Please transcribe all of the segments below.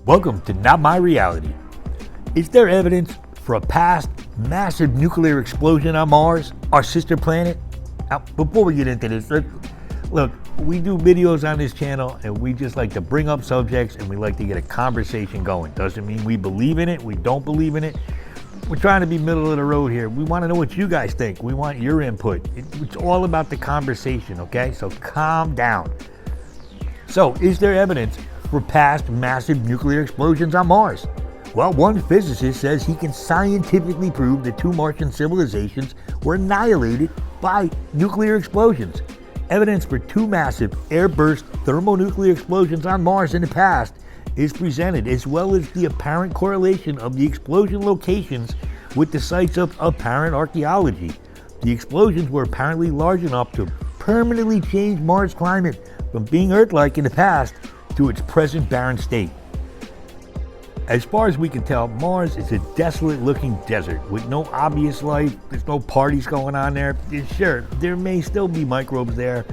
Welcome to Not My Reality. Is there evidence for a past massive nuclear explosion on Mars, our sister planet? Now, before we get into this, look, we do videos on this channel and we just like to bring up subjects and we like to get a conversation going. Doesn't mean we believe in it, we don't believe in it. We're trying to be middle of the road here. We want to know what you guys think. We want your input. It's all about the conversation, okay? So calm down. So, is there evidence for past massive nuclear explosions on Mars? Well, one physicist says he can scientifically prove that two Martian civilizations were annihilated by nuclear explosions. Evidence for two massive air-burst thermonuclear explosions on Mars in the past is presented, as well as the apparent correlation of the explosion locations with the sites of apparent archeology. The explosions were apparently large enough to permanently change Mars' climate from being Earth-like in the past to its present barren state. As far as we can tell, Mars is a desolate-looking desert with no obvious life. There's no parties going on there. Sure, there may still be microbes there,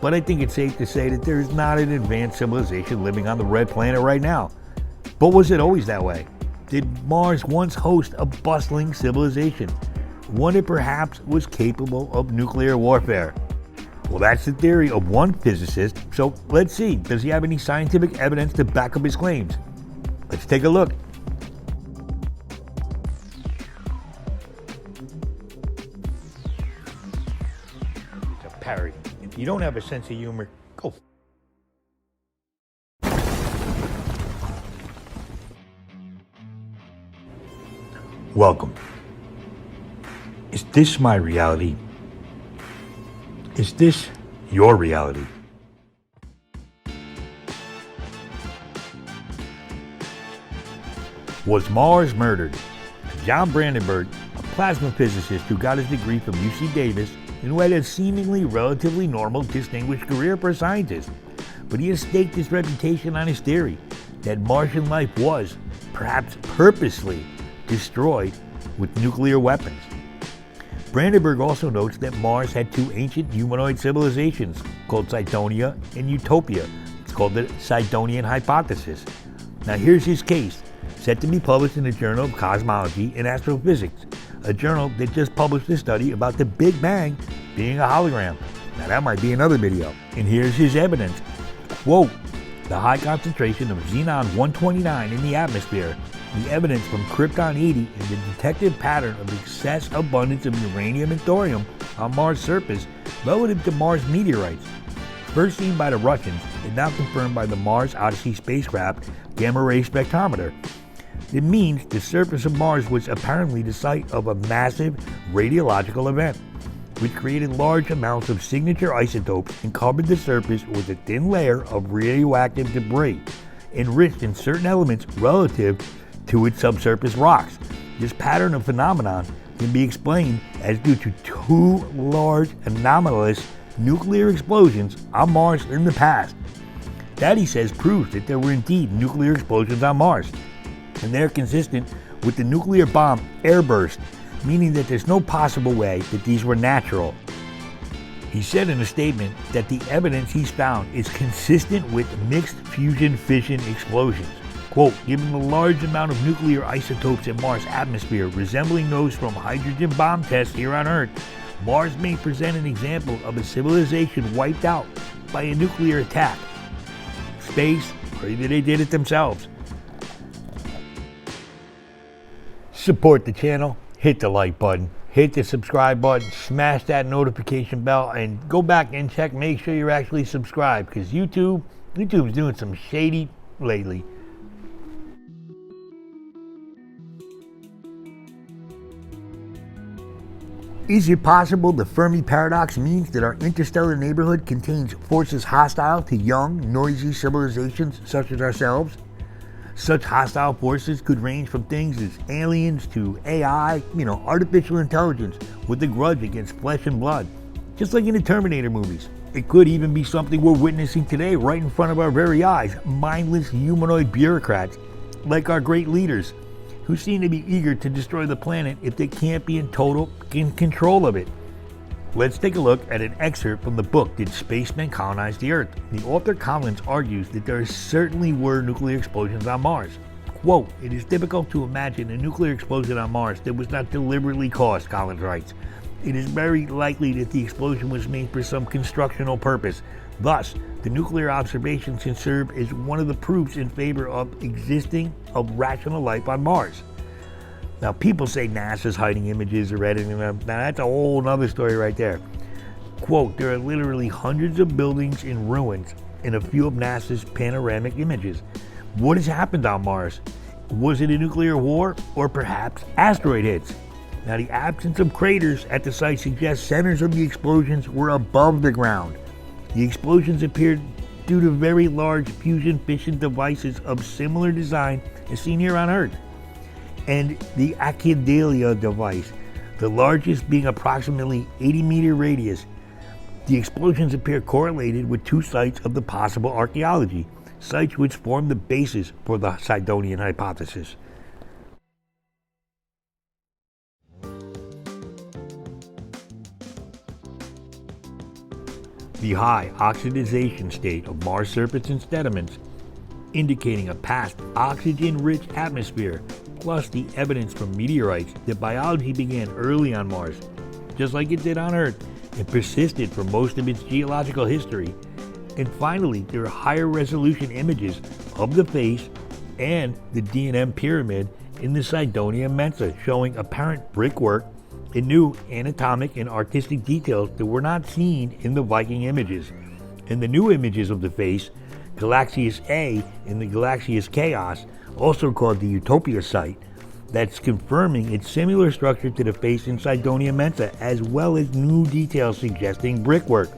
but I think it's safe to say that there's not an advanced civilization living on the red planet right now. But was it always that way? Did Mars once host a bustling civilization, one that perhaps was capable of nuclear warfare? Well, that's the theory of one physicist, so let's see, does he have any scientific evidence to back up his claims? Let's take a look. It's a parody. If you don't have a sense of humor, go. Welcome. Is this my reality? Is this your reality? Was Mars murdered? John Brandenburg, a plasma physicist who got his degree from UC Davis and who had a seemingly relatively normal, distinguished career for a scientist, but he has staked his reputation on his theory that Martian life was, perhaps purposely, destroyed with nuclear weapons. Brandenburg also notes that Mars had two ancient humanoid civilizations called Cydonia and Utopia. It's called the Cydonian hypothesis. Now here's his case, set to be published in the Journal of Cosmology and Astrophysics, a journal that just published a study about the Big Bang being a hologram. Now that might be another video. And here's his evidence. Quote, the high concentration of xenon-129 in the atmosphere, the evidence from Krypton-80, and the detected pattern of excess abundance of uranium and thorium on Mars' surface relative to Mars meteorites, first seen by the Russians and now confirmed by the Mars Odyssey spacecraft gamma-ray spectrometer. It means the surface of Mars was apparently the site of a massive radiological event, which created large amounts of signature isotopes and covered the surface with a thin layer of radioactive debris, enriched in certain elements relative to its subsurface rocks. This pattern of phenomenon can be explained as due to two large anomalous nuclear explosions on Mars in the past. That, he says, proves that there were indeed nuclear explosions on Mars, and they're consistent with the nuclear bomb airburst, meaning that there's no possible way that these were natural. He said in a statement that the evidence he's found is consistent with mixed fusion fission explosions. Quote, given the large amount of nuclear isotopes in Mars' atmosphere resembling those from hydrogen bomb tests here on Earth, Mars may present an example of a civilization wiped out by a nuclear attack. Space, or either they did it themselves. Support the channel, hit the like button, hit the subscribe button, smash that notification bell, and go back and check, make sure you're actually subscribed, because YouTube's doing some shady lately. Is it possible the Fermi paradox means that our interstellar neighborhood contains forces hostile to young, noisy civilizations such as ourselves? Such hostile forces could range from things as aliens to AI, artificial intelligence with a grudge against flesh and blood, just like in the Terminator movies. It could even be something we're witnessing today right in front of our very eyes, mindless humanoid bureaucrats like our great leaders, who seem to be eager to destroy the planet if they can't be in total control of it. Let's take a look at an excerpt from the book Did Spacemen Colonize the Earth? The author Collins argues that there certainly were nuclear explosions on Mars. Quote, "It is difficult to imagine a nuclear explosion on Mars that was not deliberately caused," Collins writes. "It is very likely that the explosion was made for some constructional purpose. Thus, the nuclear observations can serve as one of the proofs in favor of existing of rational life on Mars." Now, people say NASA's hiding images or editing them. Now, that's a whole other story right there. Quote, "There are literally hundreds of buildings in ruins in a few of NASA's panoramic images. What has happened on Mars? Was it a nuclear war or perhaps asteroid hits?" Now, the absence of craters at the site suggests centers of the explosions were above the ground. The explosions appeared due to very large fusion fission devices of similar design as seen here on Earth, and the Accidalia device, the largest being approximately 80-meter radius. The explosions appear correlated with two sites of the possible archaeology, sites which form the basis for the Cydonian hypothesis. The high oxidization state of Mars surface and sediments, indicating a past oxygen-rich atmosphere, plus the evidence from meteorites that biology began early on Mars, just like it did on Earth, and persisted for most of its geological history. And finally, there are higher resolution images of the face and the D&M pyramid in the Cydonian Mensa, showing apparent brickwork and new anatomic and artistic details that were not seen in the Viking images. And the new images of the face, Galaxius A and the Galaxius Chaos, also called the Utopia site, that's confirming its similar structure to the face in Cydonian Mensa, as well as new details suggesting brickwork.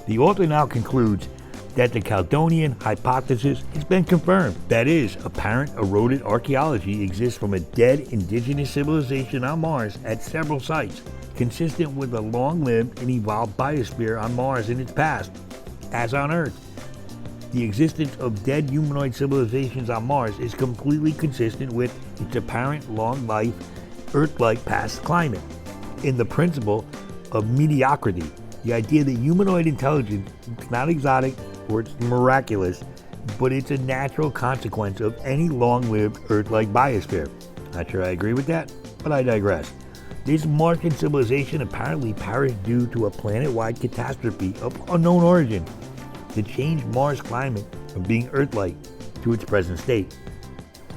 The author now concludes that the Cydonian hypothesis has been confirmed. That is, apparent eroded archaeology exists from a dead indigenous civilization on Mars at several sites, consistent with a long-lived and evolved biosphere on Mars in its past, as on Earth. The existence of dead humanoid civilizations on Mars is completely consistent with its apparent long-life, Earth-like past climate. In the principle of mediocrity, the idea that humanoid intelligence is not exotic or it's miraculous, but it's a natural consequence of any long-lived Earth-like biosphere. Not sure I agree with that, but I digress. This Martian civilization apparently perished due to a planet-wide catastrophe of unknown origin that changed Mars' climate from being Earth-like to its present state.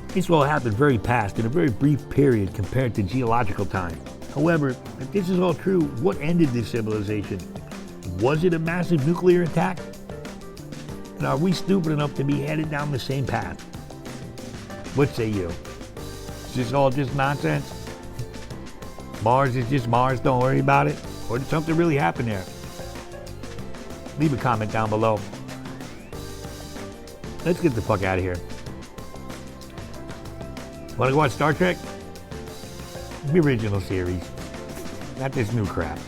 This all happened very fast in a very brief period compared to geological time. However, if this is all true, what ended this civilization? Was it a massive nuclear attack? And are we stupid enough to be headed down the same path? What say you? Is this all just nonsense? Mars is just Mars, don't worry about it? Or did something really happen there? Leave a comment down below. Let's get the fuck out of here. Want to go watch Star Trek? The original series. Not this new crap.